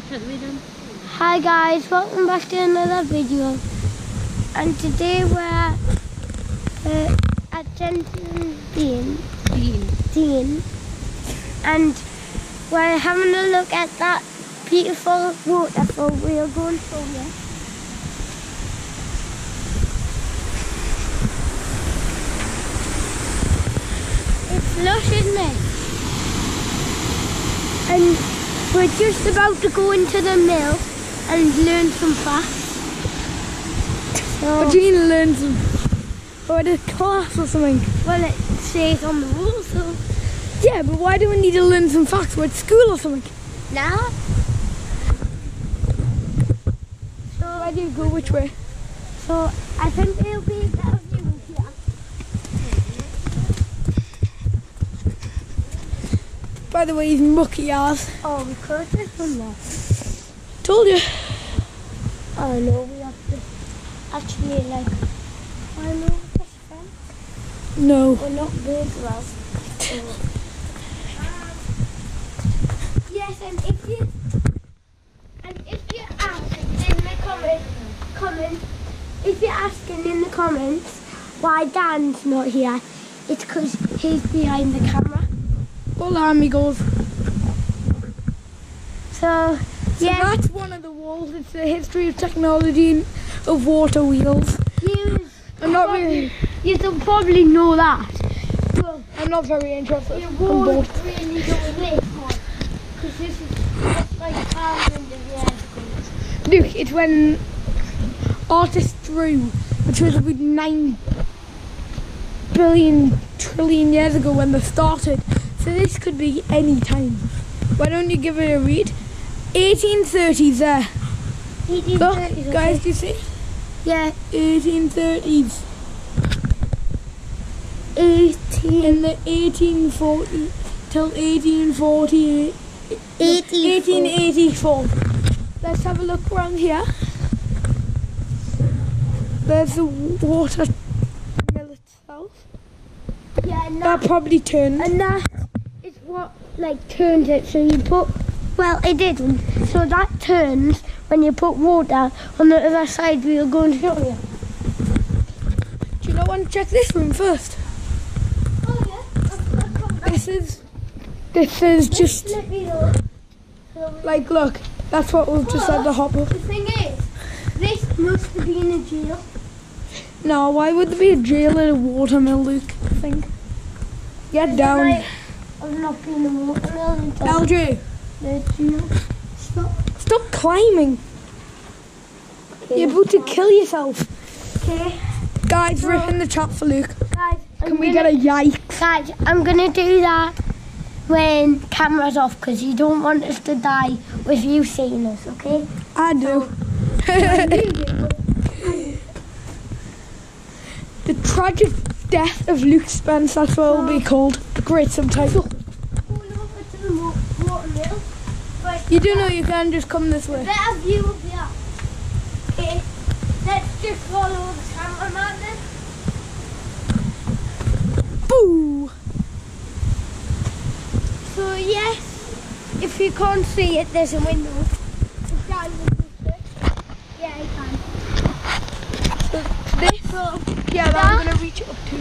Hi guys, welcome back to another video. And today we're at Jesmond, Dean, and we're having a look at that beautiful waterfall we are going to here. It's lush, isn't it? And we're just about to go into the mill and learn some facts. So, what do you mean learn some? Or a class or something? Well, it says on the wall, so... Yeah, but why do we need to learn some facts? We're at school or something? Nah. So, where do you go? Which way? So, I think there'll be a better view here. By the way, he's mucky ass. Oh, we could this one there. Told you. Oh no, we have to actually climb over this fence. No. We're not big enough. Yes, and if you asking in the comments why Dan's not here, it's because he's behind the camera. Hola amigos. So yeah, that's one of the walls. It's the history of technology of water wheels. I'm not really. You should probably know that. Well, I'm not very interested. You won't really know this one because this is just like thousands of years ago. Look, it's when artists drew, which was about 9 billion trillion years ago when they started. So this could be any time. Why don't you give it a read? 1830s there. 1830s. Look, okay. guys, do you see? Yeah. 1830s. 18. In the 1840 till 1840. 1884. Let's have a look around here. There's the water mill itself. Yeah, and that probably turned. And that is what turned it. So you put, well, it didn't. So that turns when you put water on the other side. We are going to show you. Do you not want to check this room first? Oh yeah. This is just let me know. look. That's what we've just had to hop up. The thing is, this must have been a jail. No, why would there be a jail at a watermill, Luke? I think. Get down. I've not been a watermill. LJ. Stop climbing. Okay, you're about to kill yourself. Okay. Guys, rip in the chat for Luke. Guys, can we get a yikes? Guys, I'm gonna do that when camera's off because you don't want us to die with you seeing us, okay? I do. The tragic death of Luke Spence, that's what it'll be called. The great subtitle. Going over to the watermill. You do know you can just come this way. Better view of that. Okay, let's just follow the cameraman then. Boo! So yes, if you can't see it, there's a window. Yeah, you can. So this, yeah, that I'm gonna reach up to.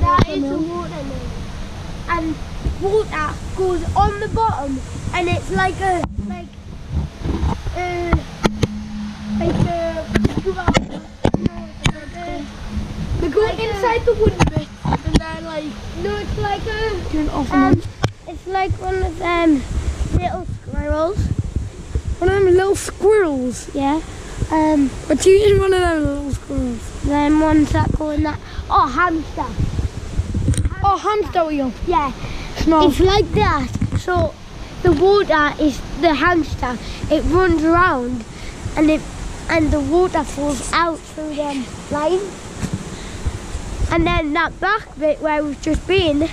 That is the watermill, and water goes on the bottom, and it's like a they go inside the wood bit, and then no, it's like a turn off and on. It's like one of them little squirrels. One of them little squirrels. Yeah. What's using one of them little squirrels? Them ones that go in that. Oh, hamster. Oh, hamster wheel. Yeah. Small. It's like that. So the water is the hamster. It runs around, and the water falls out through them lines. And then that back bit where we've just been,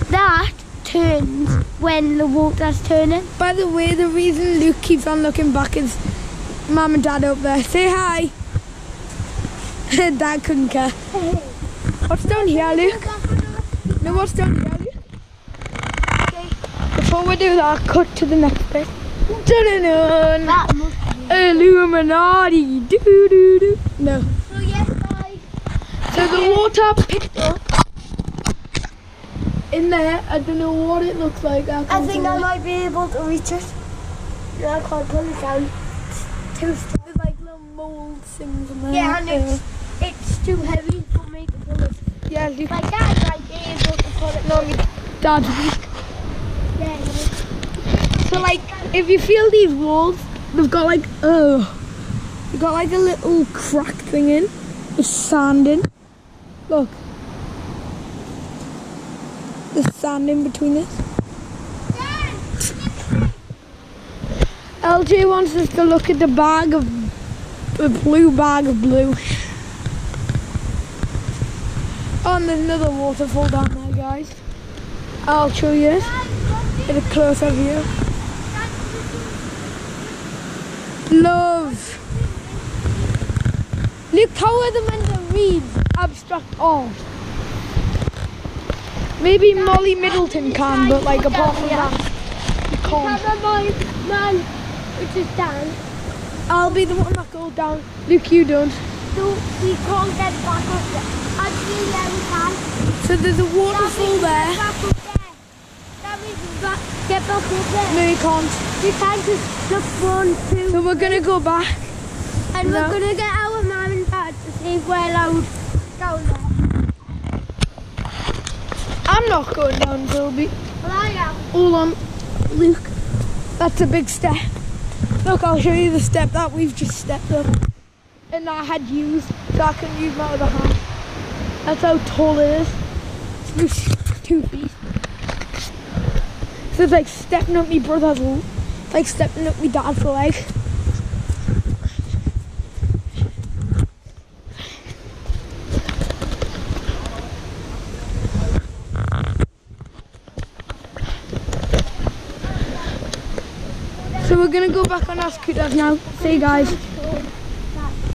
that turns when the water's turning. By the way, the reason Luke keeps on looking back is Mum and Dad up there. Say hi. Dad couldn't care. What's down here, Luke? No, what's down here, Luke? Okay. Before we do that, cut to the next bit. Dun-dun-dun. That must be. Illuminati. Do-do-do. No. So yes, guys. So the water picked up in there. I don't know what it looks like. I think I might be able to reach it. No, I can't pull it down. It's too strong. There's like little mold things in there. Yeah, and it's too heavy for me to pull it. Yeah, you My dad might be able to pull it. No, me dad's weak. Yeah, So like, if you feel these walls, they've got like, you've got like a little crack thing in. It's sand in. Look. There's sand in between this. LJ wants us to look at the blue bag of blue. Oh, and there's another waterfall down there, guys. I'll show you in a closer view. Love. Look, how are they meant to read abstract art? Maybe Molly Middleton can, but like apart from that, you can't. Man, which is down. I'll be the one that goes down. Luke, you don't. So we can't get back up there. Actually, yeah, we can. So there's a waterfall there. Get back up there. That means get back up there. No, you can't. We can't just look 1, 2. So we're gonna go back. And we're gonna get our mum and dad to see if we're allowed down there. I'm not going down, Philby. Well, I am. Hold on, Luke. That's a big step. Look, I'll show you the step that we've just stepped up. And I had used, so I can use my other hand. That's how tall it is. It's 2 feet. So it's like stepping up my brother's leg. Like stepping up my dad's leg. So we're gonna go back on our scooters now. See you guys.